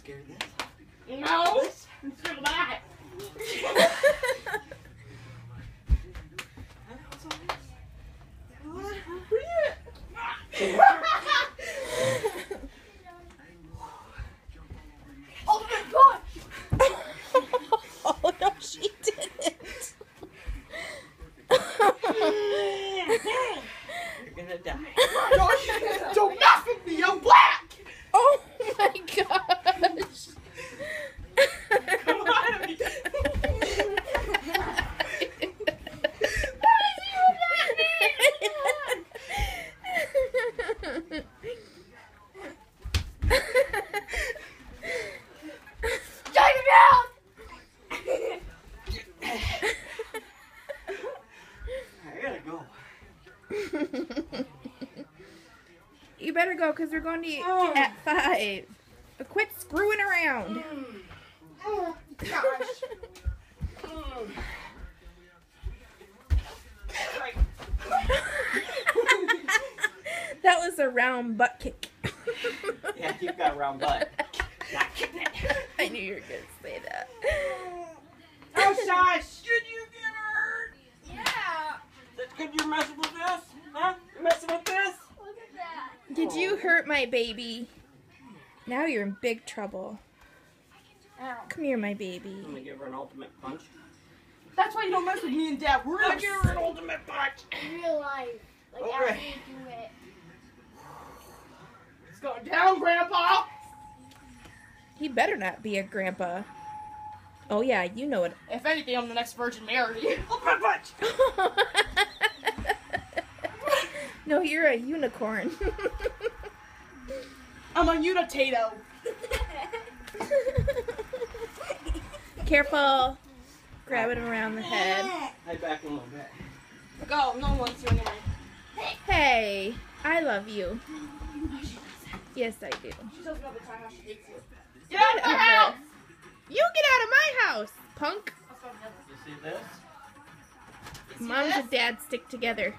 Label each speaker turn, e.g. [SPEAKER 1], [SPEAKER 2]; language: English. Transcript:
[SPEAKER 1] scared of this?
[SPEAKER 2] No, I'm scared of that. Ultimate punch!
[SPEAKER 3] Oh no, she didn't.
[SPEAKER 1] You're gonna die.
[SPEAKER 2] Don't mess with me, I'm black!
[SPEAKER 3] Oh my gosh.
[SPEAKER 2] Come on, me. Take it down!
[SPEAKER 1] I gotta go.
[SPEAKER 3] You better go because we're going to eat at 5. But quit screwing around.
[SPEAKER 2] Oh, gosh.
[SPEAKER 3] That was a round butt kick.
[SPEAKER 1] Yeah, you've got a round butt. Not kidding.
[SPEAKER 3] I knew you were going to say that.
[SPEAKER 2] Oh, shush!
[SPEAKER 1] Did you get hurt?
[SPEAKER 2] Yeah!
[SPEAKER 1] Could you messing with this? Huh? You messing with this?
[SPEAKER 2] Look at that.
[SPEAKER 3] Did you hurt my baby? Now you're in big trouble.
[SPEAKER 2] Ow.
[SPEAKER 3] Come here, my baby.
[SPEAKER 1] I'm gonna give her an ultimate punch.
[SPEAKER 2] That's why you don't mess with me and Dad. We're
[SPEAKER 1] I'll
[SPEAKER 2] gonna
[SPEAKER 1] give her an ultimate punch.
[SPEAKER 4] In real life. Like
[SPEAKER 1] All
[SPEAKER 4] after
[SPEAKER 1] right.
[SPEAKER 4] you do it.
[SPEAKER 2] It's going down, Grandpa!
[SPEAKER 3] He better not be a grandpa. Oh yeah, you know it.
[SPEAKER 2] If anything, I'm the next Virgin Mary.
[SPEAKER 1] Ultimate punch.
[SPEAKER 3] No, you're a unicorn.
[SPEAKER 2] I'm a Unitato.
[SPEAKER 3] Careful. Grabbing him around the head.
[SPEAKER 1] Head back a little bit.
[SPEAKER 2] Go, no one wants you anyway.
[SPEAKER 3] Hey, I love you. Yes, I do.
[SPEAKER 2] She tells me all the time how she hates you. Get out of the house!
[SPEAKER 3] You get out of my house, punk.
[SPEAKER 1] You see this?
[SPEAKER 3] Moms and dads stick together.